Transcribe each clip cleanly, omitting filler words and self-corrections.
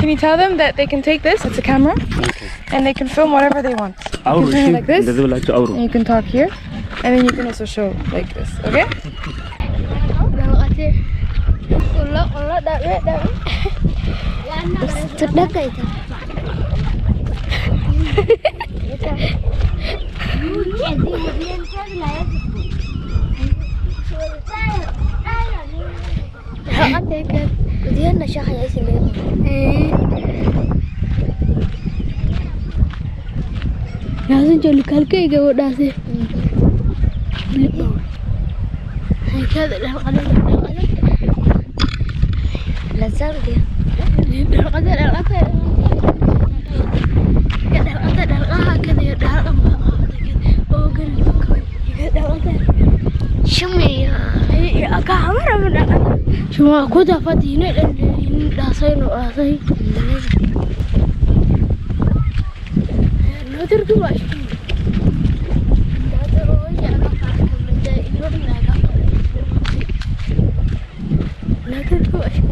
Can you tell them that they can take this? It's a camera. Okay. And they can film whatever they want. You can turn it like this. And you can talk here. And then you can also show like this. Okay? لازم جلوكالك يجوا داسي هكذا لا صار دي شمي كاميرا من شو كنت فاتيني داسين وراسي لا تركب عشان لا تركب عشان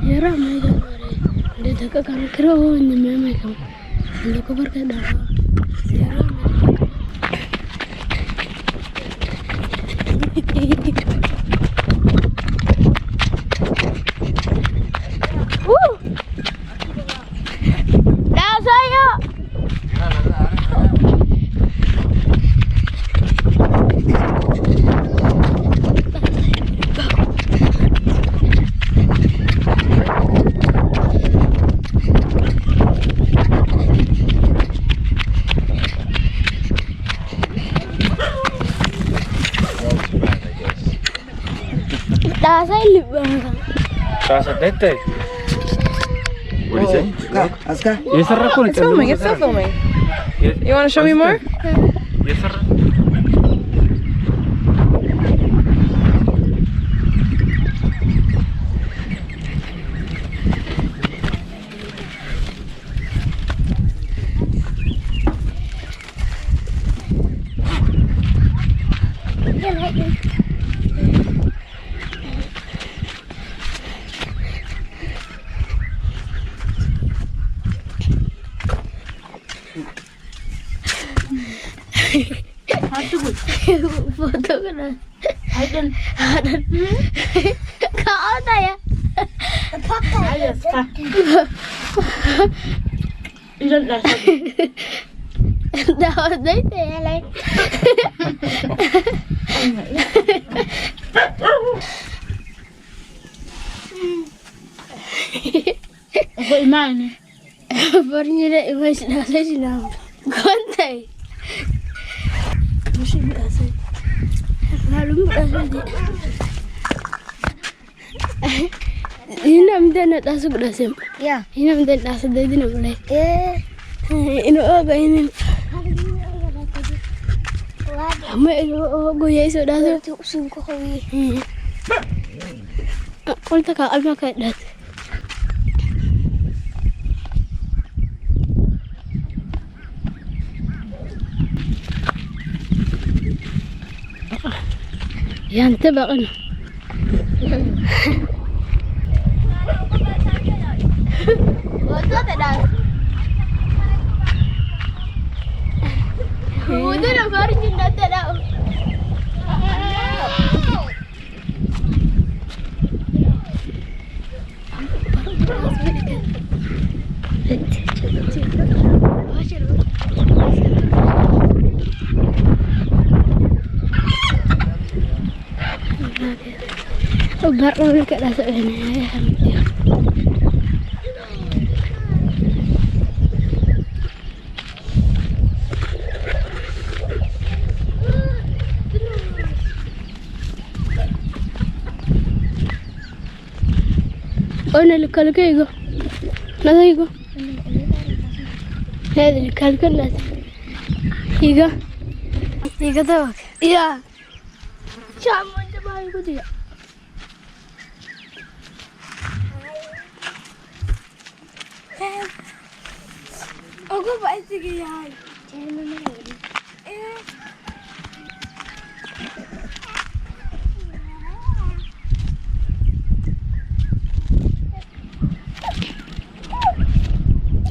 يا رامي ده ده كان كرو إني ما يكمل اللي كبر كده يا رامي What is it? Aska? It's filming, it's still filming. You want to show me more? Yes, sir. Foto kan ada kau ada ya Ayo, sekarang. dah ada itu ya lain Apa iman? barunya dah iman sudah selesai kontai mesti berasa lalu berasa dia ini namanya nak tasuk berasa ya ini namanya tasuk dari mana boleh ini apa ini kamu itu goyah itu dah tu sungguh kau kalau tak kau alma kau dah ينتبه أنا وده لو خارج النت لا baru dekat dasar ni. Oh, nalukal ka igo. Nasa igo. Hadi nalukal ka nasa. Igo. Igo tawag. Iya. Siamo sa bahay ko diya. Aku pasti gaya. Jangan mana lagi.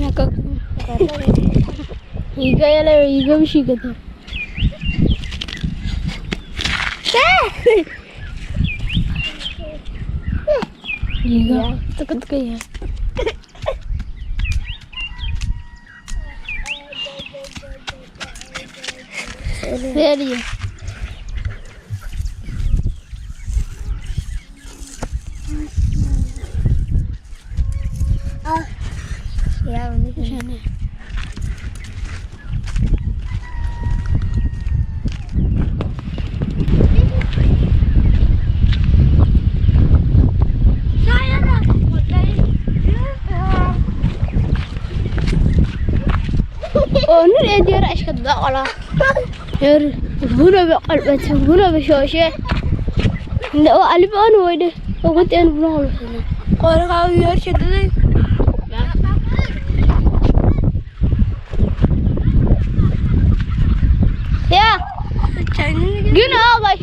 Nakak. Iga ya le, iga bishi kata. Iga, takut kaya. Serio. Ya, ini sana. Oh, ini dia ras kedua kalau. Buna beqalbat, buna bashoshe. Nda oo alif aan wayde. Oo taan buna holfina. Qorqa yar shadday. Ya. Gina bay.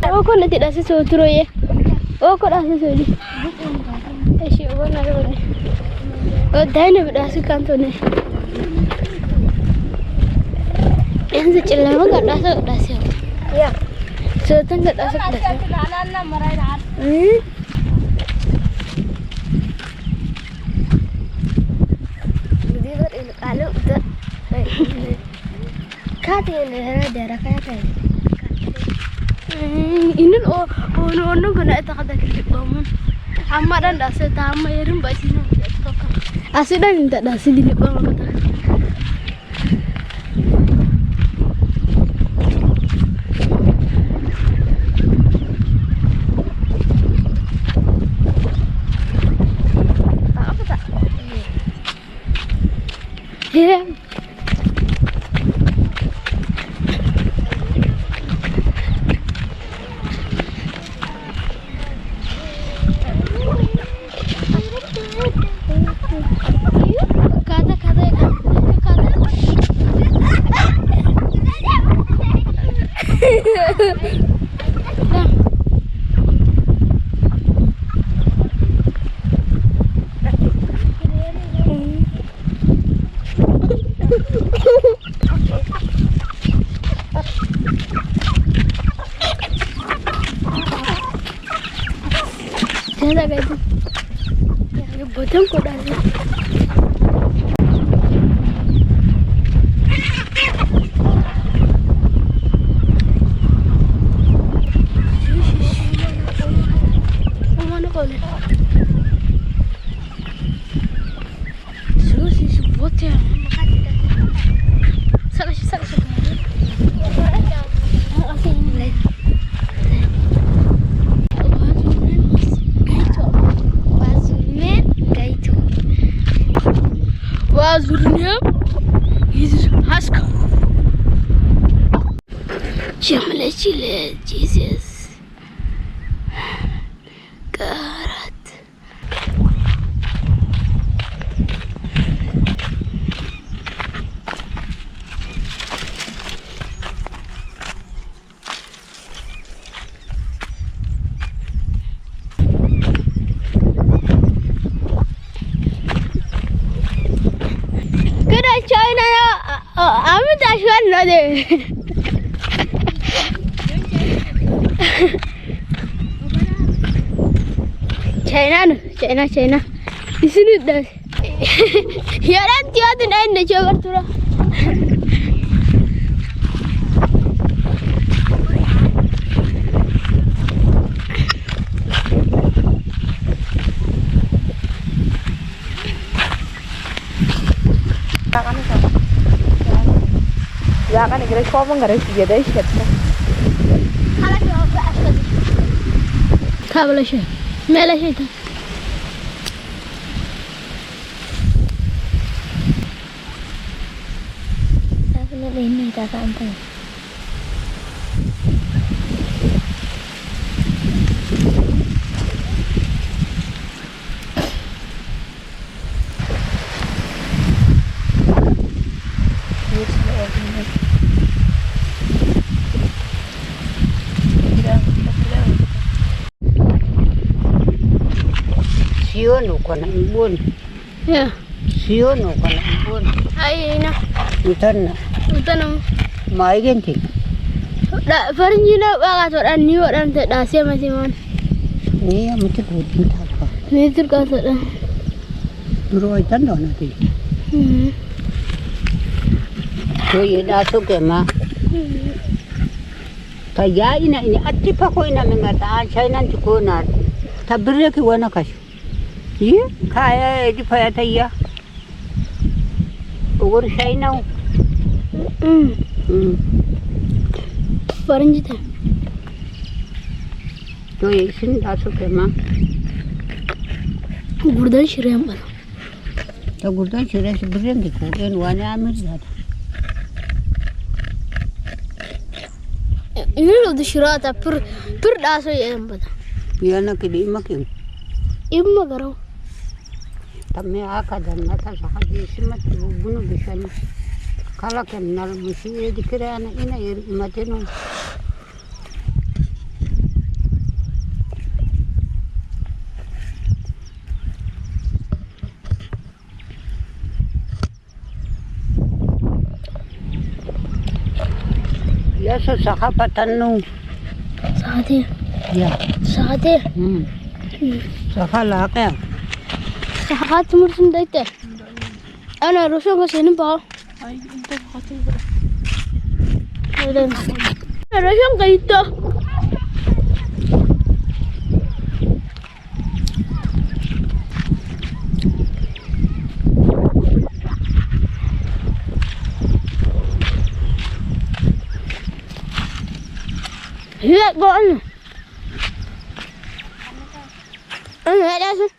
Oo ko nati dasi so turoye. Oo ko dasi so di. Eshi oo na ro. Oo dayna dasi kantone. Yang secelama gak dasar. Iya. Setan gak dasar. Jadi kalau udah kata daerah kata. Ini ono kena itu kata kita bangun. Amma dan dasar tama irin basino. Asli dan tidak dasar di bangun kata. Yeah. Jangan kayak itu. Ya bocong kok dah. Mana kau ni? Susi bocah. Salah. Azurnya is Aska. Chile, Jesus. Karat. China ya, আমি তো আসবার না দে। China. Di sini dah. Ya nanti ada nanya coba tu lah. Ya kan igreja como garis dia dah siap. Kalau coba Aska. Kabel sih. Mela sih tu. Tapi ini tak sampai. Sion kana imbun. Ya. Sion kana imbun. Ai na. Utan. Utanam. Mai genti. Da farinji na baga to dan ni wadan ta da sai mace man. Ni ya mutu gudin ta ka. Ni turka ta dan. Duro itan da na ti. To ye da so ke ma. Ta ya ina ini atti pa ko ina menga ta china ti ko na. Ta birre ki wana kash. Ye kaya di pa ya ta ya. Ugor china. Farinji ta. To ye sin da so ke ma. Gurdan shirya bala. Ta gurdan shirya shi birre ki ko en wani amir da. Ini lo di shirata pur da so yan bala. Yana ki di makin. Imma garau. Tamme aka danna ta saka di simat bunu bishani. Kala ken nal bishi dikira ana ina mateno. Ya so saka patanu. Sakati. Ya. Sakati. Saka laka. Sakati mursun daite. Ana rusho ko sinin pa. Ay, inte sakati ba? Ayun. Rusho ko ito. Lihat gol. Ada sih.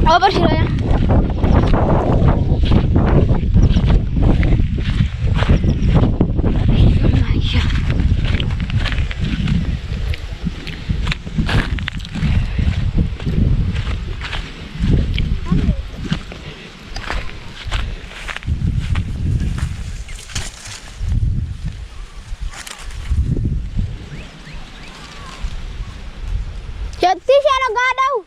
Apa sih ya? Jadi siapa nggak tahu?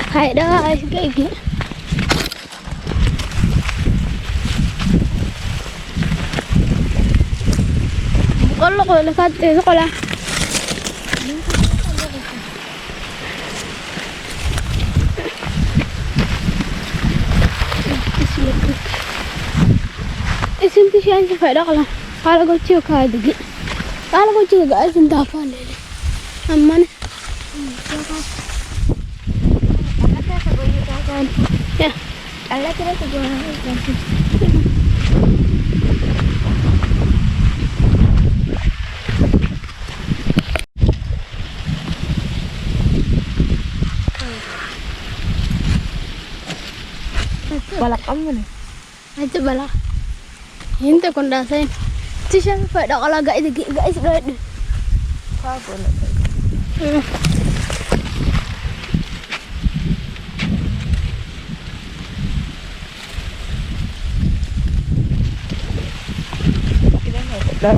Hai đó cái kia. Kalau kau lihat itu sekolah. Isim tu siapa yang faedah kalau kau cium kau degi. Kalau kau cium kau isim tak apa le. Aman. Ya. Allah kira sebuah. Balak kamu nih. Aja balak. Hinte kondasain. Tisha phải đọc là gãy thì gãy rồi. Khoa của nó. Đây.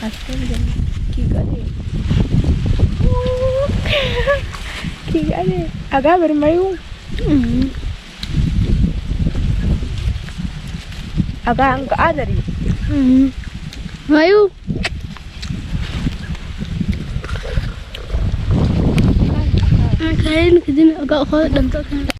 Aska Kigale. Agak bermain. Abang ke adari. Ayo. Kain kedin agak kau dan tak.